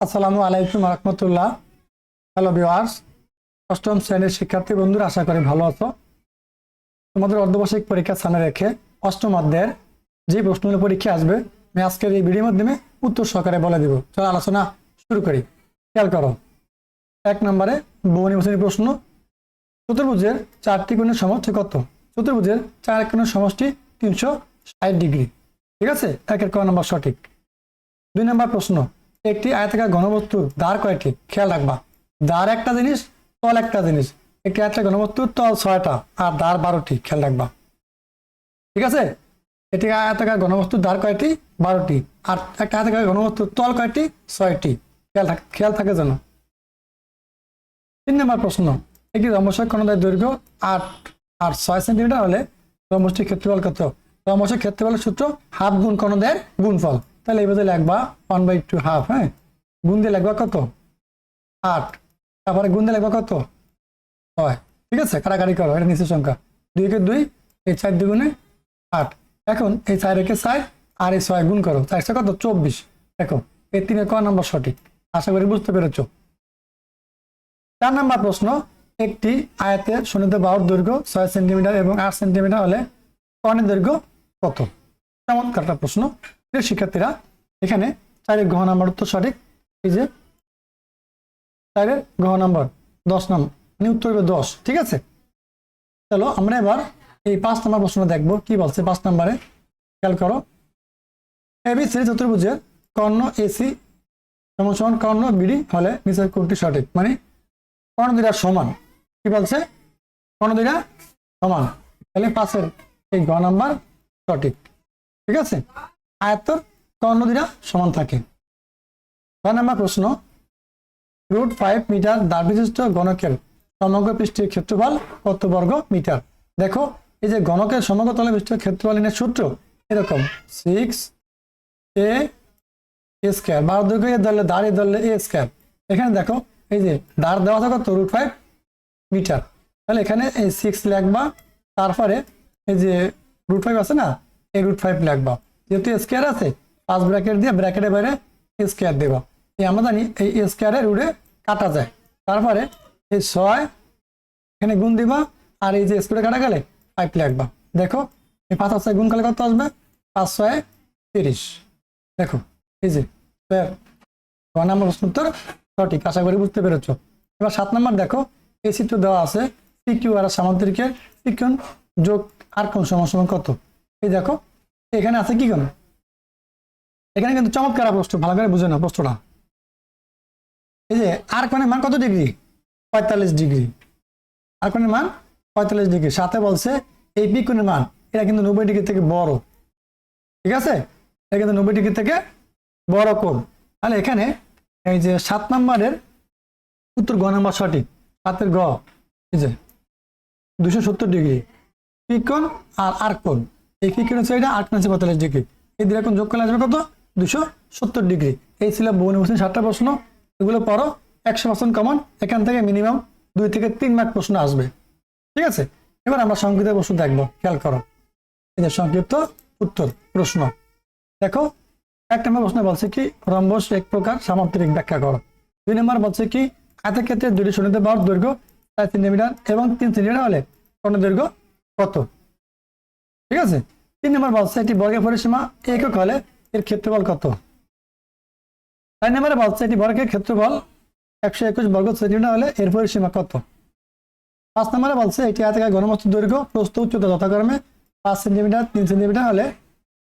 আসসালামু আলাইকুম রহমতুল্লাহ। Hello viewers, অষ্টম শ্রেণীর শিক্ষার্থী বন্ধুরা, আশা করি ভালো আছো। তোমাদের অর্ধবার্ষিক পরীক্ষা সামনে রেখে অষ্টম অধ্যায়ের যে প্রশ্নগুলো পরীক্ষা আসবে আমি আজকের এই ভিডিওর মাধ্যমে উত্তর সহকারে বলে দেব। চলো আলোচনা শুরু করি। খেয়াল করো, 1 নম্বরে বহুনির্বাচনী প্রশ্ন। চতুর্ভুজের 4টি কোণের সমষ্টি কত? চতুর্ভুজের 4 কোণের সমষ্টি 360 ডিগ্রি। ঠিক আছে, 1 নম্বর সঠিক। 2 নম্বর প্রশ্ন, একটি আয়তাকার ঘনবস্তুর দ্বার কয়টি? খেয়াল রাখবা, দ্বার একটা জিনিস, তল একটা জিনিস। একটি আয়তাকার ঘনবস্তুর তল 6টা আর দ্বার 12টি। খেয়াল রাখবা, ঠিক আছে। এটি আয়তাকার ঘনবস্তুর দ্বার কয়টি? 12টি। আর একটা আয়তাকার ঘনবস্তুর তল কয়টি? 6টি। খেয়াল থাকে যেন। 3 নম্বর প্রশ্ন, একটি রম্বসের কোণদ্বয়ের দৈর্ঘ্য 8 আর 6 সেন্টিমিটার হলে রম্বসটির ক্ষেত্রফল কত? রম্বসের ক্ষেত্রফলের সূত্র হাফ গুণ কোণদ্বয়ের গুণফল। তাহলে এই বলতে লিখবা 1/2 হাফ। হ্যাঁ, গুণ দিয়ে লিখবা কত? 8। তারপরে গুণ দিয়ে লিখবা কত? 6। ঠিক আছে, কাটাকাটি করো, এটা নিচের সংখ্যা। 2 কে 2, এই 4 দুগুণে 8। এখন এই 4 কে 4 আর এই 6 গুণ করো, 4 কত? 24। দেখো, এই 3 ক নম্বর সঠিক। আশা করি বুঝতে পেরেছো। 4 নম্বর প্রশ্ন, একটি আয়তের শূন্যতে বাহুর দৈর্ঘ্য 6 সেন্টিমিটার এবং 8 সেন্টিমিটার হলে কর্ণের দৈর্ঘ্য কত? চমৎকার একটা প্রশ্ন। শিক্ষার্থীরা, এখানে 4 ঘ নাম্বার উত্তর সঠিক। এই যে 4 ঘ নাম্বার 10 নম্বর, মানে উত্তর হবে 10। ঠিক আছে, চলো আমরা এবার এই 5 নম্বর প্রশ্ন দেখবো কি বলছে। 5 নম্বরে খেয়াল করো, এবিসি চতুর্ভুজের কর্ণ এসি সমান কর্ণ বিডি হলে নিচের কোনটি সঠিক? মানে কর্ণ দুইটা সমান। কি বলছে? কর্ণ দুইটা সমান, তাহলে 5-এর এই ঘ নাম্বার সঠিক। ঠিক আছে, আয়তর কর্ণ দুইটা সমান থাকে। 6 নম্বর প্রশ্ন, √5 মিটার দ্বার বিশিষ্ট ঘনকের সমগ্র পৃষ্ঠের ক্ষেত্রফল কত বর্গ মিটার? দেখো, এই যে ঘনকের সমগ্র তলে পৃষ্ঠের ক্ষেত্রফলের সূত্র এরকম 6a স্কয়ার, 12 দৈর্ঘ্য এ ধরলে দ্বার, এ ধরলে a স্কয়ার। এখানে দেখো, এই যে দ্বার দেওয়া থাকে কত? √5 মিটার। তাহলে এখানে এই 6 লিখবা, তারপরে এই যে √5 আছে না, এই √5 লিখবা। যেহেতু স্কয়ার আছে, 5 ব্র্যাকেট দিয়ে ব্র্যাকেটের বাইরে স্কয়ার দেবা। এই আমরা জানি এই স্কয়ারের রুটে কাটা যায়। তারপরে এই 6 এখানে গুণ দিবা, আর এই যে স্কয়ারে কাটা গেলে 5 লিখবা। দেখো, এই 5 আর 6 গুণ করলে কত আসবে? 5-6 30। দেখো, এই যে 1 নম্বর প্রশ্ন উত্তর সঠিক। আশা করি বুঝতে পেরেছো। এবার 7 নম্বর দেখো, এই চিত্র দেওয়া আছে পিকিউ আর সামান্তরিকের পিকন যোগ আর কোণ সমান কত? এই দেখো, এখানে আছে কি কোণ? এখানে কিন্তু চমৎকার প্রশ্ন, ভালো করে বুঝে না প্রশ্নটা। এই যে আর কোণের মান কত ডিগ্রি? 45 ডিগ্রি। আর কোণের মান 45 ডিগ্রি। সাথে বলছে এই পি কোণের মান, এটা কিন্তু 90 ডিগ্রি থেকে বড়। ঠিক আছে, এটা কিন্তু 90 ডিগ্রি থেকে বড় কোণ। তাহলে এখানে এই যে 7 নম্বরের উত্তর গ নাম্বার সঠিক। 7-এর গ, এই যে 270 ডিগ্রি পি কোণ আর আর কোণ। এই পি কোণ হচ্ছে এটা, আর কোণ হচ্ছে 45 ডিগ্রি। এই দুটো কোণ যোগ করলে আসবে কত? 270 ডিগ্রি। এই ছিল বহুনির্বাচনী 7টা প্রশ্ন। এগুলো পড়ো, 100% কমন। এখান থেকে মিনিমাম 2 থেকে 3 মার্ক প্রশ্ন আসবে। ঠিক আছে, এবার আমরা সংক্ষিপ্ত প্রশ্ন দেখবো। খেয়াল করো, এই যে সংক্ষিপ্ত উত্তর প্রশ্ন। দেখো, 1 নম্বর প্রশ্ন বলছে কি রম্বস এক প্রকার সামান্তরিক, ব্যাখ্যা করো। 2 নম্বর বলছে কি আয়তের ক্ষেত্রে দুটি শূন্যতে বাহুর দৈর্ঘ্য 4 সেন্টিমিটার এবং 3 সেন্টিমিটার হলে কর্ণের দৈর্ঘ্য কত? ঠিক আছে। 3 নম্বর বলছে এটি বর্গের পরিসীমা একক হলে এর ক্ষেত্রফল কত? 4 নম্বরে বলছে এটি বর্গের ক্ষেত্রফল 121 বর্গ সেন্টিমিটার হলে এর পরিসীমা কত? 5 নম্বরে বলছে এটি আয়তাকার ঘনবস্তুর দৈর্ঘ্য প্রস্থ উচ্চতা যথাক্রমে 5 সেন্টিমিটার 3 সেন্টিমিটার হলে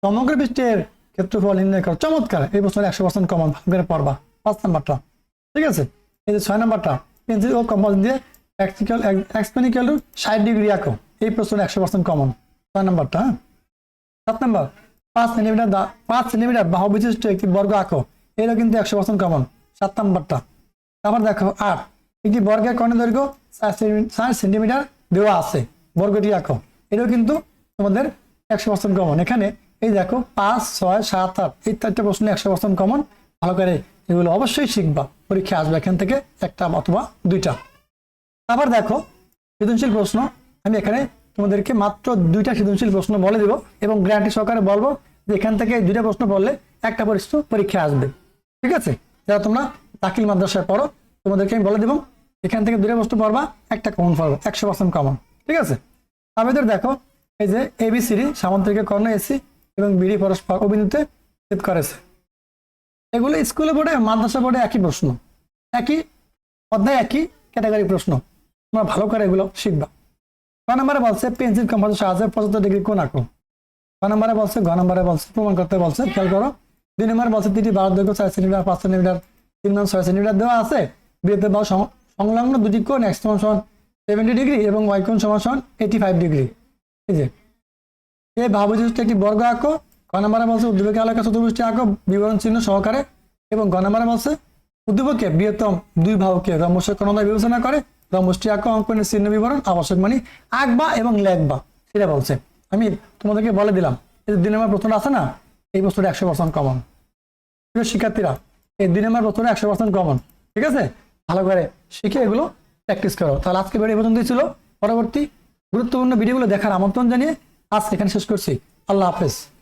সমগ্র পৃষ্ঠের ক্ষেত্রফল নির্ণয় করো। চমৎকার, এই প্রশ্নের 100% কমন, ভালো পড়বা। 5 নাম্বারটা। ঠিক আছে, এই যে 6 নাম্বারটা পেন্সিল ও কম্পাস দিয়ে এক্সপেনিক্যাল 60 ডিগ্রি আঁকো। এই প্রশ্নের 100% কমন, 6 নাম্বারটা। 7 নাম্বার 5 সেন্টিমিটার বাহু বিশিষ্ট একটি বর্গ আঁকো। এরও কিন্তু 100% কমন, 7 নাম্বারটা। তারপর দেখো 8, একটি বর্গের কর্ণের দৈর্ঘ্য 4 সেন্টিমিটার দেওয়া আছে, বর্গটি আঁকো। এটাও কিন্তু তোমাদের 100% কমন। এখানে এই দেখো 5, 6, 7, 8 এই 4টা প্রশ্ন 100% কমন। ভালো করে এগুলো অবশ্যই শিখবা, পরীক্ষা আসবে এখান থেকে 1টা অথবা 2টা। আবার দেখো সৃজনশীল প্রশ্ন, আমি এখানে তোমাদেরকে মাত্র 2টা সৃজনশীল প্রশ্ন বলে দেবো এবং গ্যারান্টি সহকারে বলবো যে এখান থেকে 2টা প্রশ্ন বললে 1টা পরীক্ষা আসবে। ঠিক আছে, যারা তোমরা দাখিল মাদ্রাসায় পড়ো তোমাদেরকে আমি বলে দেবো, এখান থেকে দূরে প্রশ্ন পড়বা, একটা কমন পড়বে, 100% কমন। ঠিক আছে, তারপরে দেখো এই যে ABCD সামান্তরিক কর্ণ এসি এবং বিডি পরস্পর অভিনীতে ছেদ করেছে। এগুলো স্কুলে পড়ে মাদ্রাসা পড়ে একই প্রশ্ন, একই অধ্যায়, একই ক্যাটাগরি প্রশ্ন, তোমরা ভালো করে এগুলো শিখবা। ক নম্বরে বলছে পেন্সিল কম্পাসের সাহায্যে 75 ডিগ্রি কোণ আঁকো। ক নম্বরে বলছে, ঘ নম্বরে বলছে প্রমাণ করতে বলছে, খেয়াল করো। 2 নম্বরে বলছে 3টি বাহুর দৈর্ঘ্য 4 সেন্টিমিটার, 5 সেন্টিমিটার, 3 মান 6 সেন্টিমিটার দেওয়া আছে। বৃহত্তর বাহু সংলগ্ন দুটি কোণ x সমান 70 ডিগ্রি এবং y কোণ সমান 85 ডিগ্রি। এই যে এই বাহু বিশিষ্ট একটি বর্গ আঁকো। ক নম্বরে বলছে উদ্দীপকে আলোকে চতুর্ভুজটি আঁকো বিবরণ চিহ্ন সহকারে। এবং গ নম্বরে বলছে উদ্দীপকে বৃহত্তম দুই বাহুকে রম্বসের কোণ দ্বারা বিবেচনা করে রম্বসটি আঁকো, অঙ্কনের চিহ্ন বিবরণ আবশ্যক মানে আঁকবা এবং লেখবা, সেটা বলছে। আমি তোমাদেরকে বলে দিলাম এই 2 নম্বর প্রশ্নটা আছে না, এই প্রশ্নটা 100% কমন। শিক্ষার্থীরা এই 2 নম্বর প্রশ্নটা 100% কমন। ঠিক আছে, ভালো করে শিখে এগুলো প্র্যাকটিস করো। তাহলে আজকে ভিডিও পর্যন্তই ছিল। পরবর্তী গুরুত্বপূর্ণ ভিডিওগুলো দেখার আমন্ত্রণ জানিয়ে আজ এখানে শেষ করছি। আল্লাহ হাফেজ।